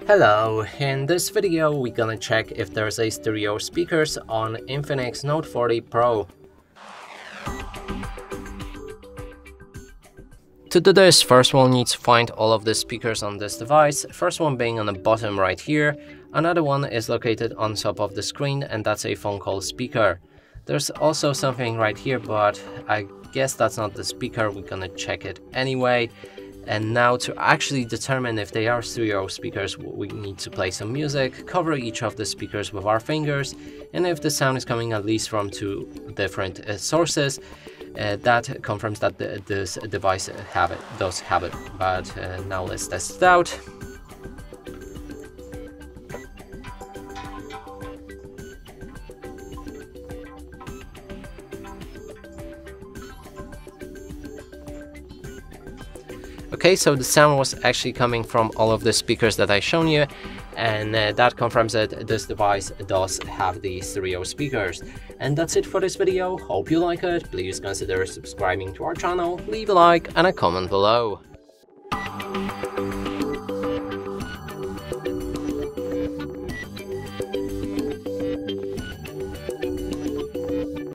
Hello, in this video we're gonna check if there's a stereo speakers on Infinix Note 40 Pro. To do this, first we'll need to find all of the speakers on this device, first one being on the bottom right here, another one is located on top of the screen and that's a phone call speaker. There's also something right here, but I guess that's not the speaker, we're gonna check it anyway. And now to actually determine if they are stereo speakers, we need to play some music, cover each of the speakers with our fingers, and if the sound is coming at least from two different sources, that confirms that this device does have it. But now let's test it out. Okay, so the sound was actually coming from all of the speakers that I've shown you, and that confirms that this device does have the stereo speakers. And that's it for this video. Hope you like it. Please consider subscribing to our channel, leave a like and a comment below.